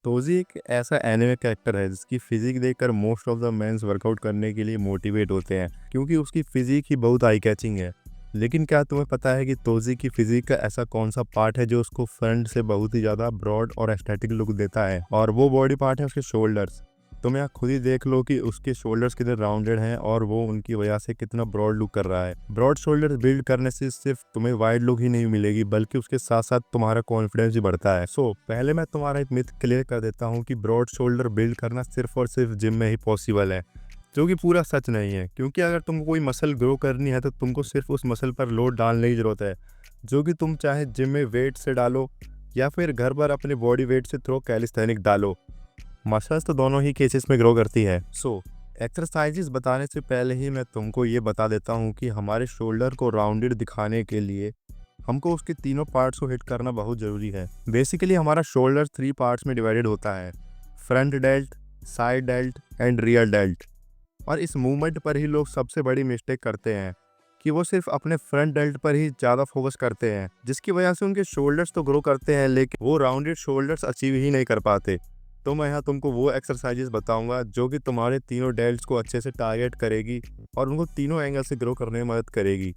Toji एक ऐसा anime character है जिसकी फिजिक देखकर most of the mens workout करने के लिए मोटिवेट होते हैं क्योंकि उसकी फिजिक ही बहुत आई कैचिंग है। लेकिन क्या तुम्हें पता है कि तोजी की फिजिक का ऐसा कौन सा पार्ट है जो उसको फ्रंट से बहुत ही ज़्यादा ब्रॉड और एस्थेटिक लुक देता है, और वो बॉडी पार्ट है उसके शोल्डर्स। तुम यहाँ खुद ही देख लो कि उसके शोल्डर्स कितने राउंडेड हैं और वो उनकी वजह से कितना ब्रॉड लुक कर रहा है। ब्रॉड शोल्डर्स बिल्ड करने से सिर्फ तुम्हें वाइड लुक ही नहीं मिलेगी बल्कि उसके साथ साथ तुम्हारा कॉन्फिडेंस भी बढ़ता है। पहले मैं तुम्हारा एक मिथ क्लियर कर देता हूँ कि ब्रॉड शोल्डर बिल्ड करना सिर्फ और सिर्फ जिम में ही पॉसिबल है, जो कि पूरा सच नहीं है। क्योंकि अगर तुमको कोई मसल ग्रो करनी है तो तुमको सिर्फ उस मसल पर लोड डालने की जरूरत है, जो कि तुम चाहे जिम में वेट से डालो या फिर घर पर अपने बॉडी वेट से थ्रो कैलिस्थेनिक डालो। मसल्स तो दोनों ही केसेस में ग्रो करती है। एक्सरसाइजेस बताने से पहले ही मैं तुमको ये बता देता हूँ कि हमारे शोल्डर को राउंडेड दिखाने के लिए हमको उसके तीनों पार्ट्स को हिट करना बहुत ज़रूरी है। बेसिकली हमारा शोल्डर 3 पार्ट्स में डिवाइडेड होता है: front dealt, side dealt and rear dealt. और इस मूवमेंट पर ही लोग सबसे बड़ी मिस्टेक करते हैं कि वो सिर्फ अपने फ्रंट डेल्ट पर ही ज़्यादा फोकस करते हैं, जिसकी वजह से उनके शोल्डर्स तो ग्रो करते हैं लेकिन वो राउंडेड शोल्डर्स अचीव ही नहीं कर पाते। तो मैं यहाँ तुमको वो एक्सरसाइजेस बताऊंगा जो कि तुम्हारे तीनों डेल्ट्स को अच्छे से टारगेट करेगी और उनको तीनों एंगल से ग्रो करने में मदद करेगी।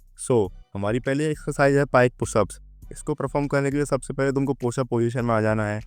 हमारी पहली एक्सरसाइज है पाइक पुशअप्स। इसको परफॉर्म करने के लिए सबसे पहले तुमको पुशअप पोजीशन में आ जाना है।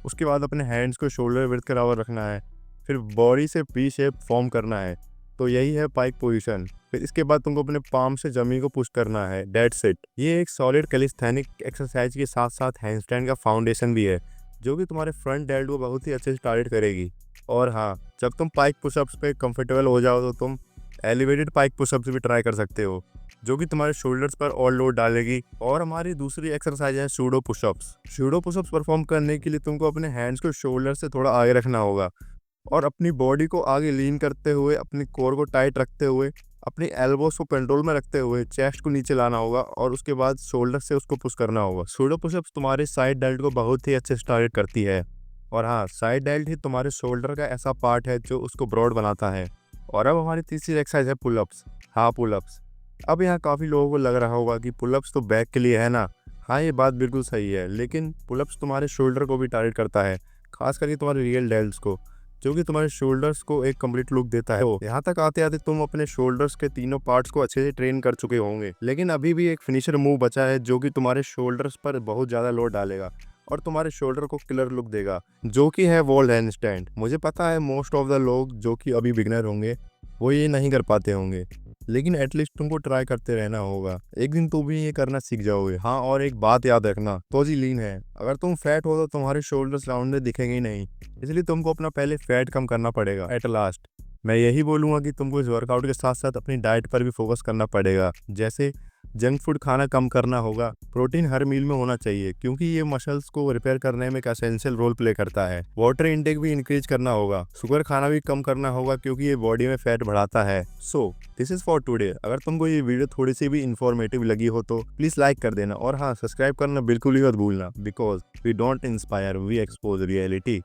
उसके बाद अपने हैंड्स को शोल्डर विड्थ के बराबर रखना है, फिर बॉडी से पी शेप फॉर्म करना है। तो यही है पाइक पोजीशन। फिर इसके बाद तुमको अपने पाम से जमीन को पुश करना है। That's it. ये एक सॉलिड कैलिस्थेनिक एक्सरसाइज के साथ साथ हैंडस्टैंड का फाउंडेशन भी है, जो कि तुम्हारे फ्रंट डेल्ट को बहुत ही अच्छे से टारगेट करेगी। और हाँ, जब तुम पाइक पुशअप्स पे कंफर्टेबल हो जाओ तो तुम एलिवेटेड पाइक पुशअप्स भी ट्राई कर सकते हो, जो कि तुम्हारे शोल्डर्स पर और लोड डालेगी। और हमारी दूसरी एक्सरसाइज है pseudo pushups. Pseudo pushups perform करने के लिए तुमको अपने हैंड्स को शोल्डर से थोड़ा आगे रखना होगा और अपनी बॉडी को आगे लीन करते हुए, अपनी कोर को टाइट रखते हुए, अपनी एल्बोस को कंट्रोल में रखते हुए चेस्ट को नीचे लाना होगा और उसके बाद शोल्डर से उसको पुश करना होगा। सूडो पुशअप्स तुम्हारे साइड डेल्ट को बहुत ही अच्छे से टारगेट करती है। और हाँ, साइड डेल्ट ही तुम्हारे शोल्डर का ऐसा पार्ट है जो उसको ब्रॉड बनाता है। और अब हमारी तीसरी एक्सरसाइज है पुलअप्स। हाँ, पुलअप्स। अब यहाँ काफ़ी लोगों को लग रहा होगा कि पुलअप्स तो बैक के लिए है ना। हाँ, ये बात बिल्कुल सही है, लेकिन पुलअप्स तुम्हारे शोल्डर को भी टारगेट करता है, खास करके तुम्हारे रियल डेल्ट्स को, जो कि तुम्हारे शोल्डर्स को एक कंप्लीट लुक देता है। यहाँ तक आते आते तुम अपने शोल्डर्स के तीनों पार्ट्स को अच्छे से ट्रेन कर चुके होंगे, लेकिन अभी भी एक फिनिशर मूव बचा है जो कि तुम्हारे शोल्डर्स पर बहुत ज़्यादा लोड डालेगा और तुम्हारे शोल्डर को किलर लुक देगा, जो कि है वॉल हैंडस्टैंड। मुझे पता है मोस्ट ऑफ द लोग जो कि अभी बिगनर होंगे वो ये नहीं कर पाते होंगे, लेकिन एटलीस्ट तुमको ट्राई करते रहना होगा। एक दिन तुम भी ये करना सीख जाओगे। हाँ, और एक बात याद रखना, तोजी लीन है। अगर तुम फैट हो तो तुम्हारे शोल्डर्स राउंडेड दिखेंगे ही नहीं, इसलिए तुमको अपना पहले फैट कम करना पड़ेगा। एट लास्ट मैं यही बोलूँगा कि तुमको इस वर्कआउट के साथ साथ अपनी डाइट पर भी फोकस करना पड़ेगा। जैसे जंक फूड खाना कम करना होगा, प्रोटीन हर मील में होना चाहिए क्योंकि ये मसल्स को रिपेयर करने में एक एसेंशियल रोल प्ले करता है। वाटर इंटेक भी इंक्रीज करना होगा, शुगर खाना भी कम करना होगा क्योंकि ये बॉडी में फैट बढ़ाता है। This is for today. अगर तुमको ये वीडियो थोड़ी सी भी इंफॉर्मेटिव लगी हो तो प्लीज लाइक कर देना, और हाँ, सब्सक्राइब करना बिल्कुल ही मत भूलना, because we don't inspire, we expose reality.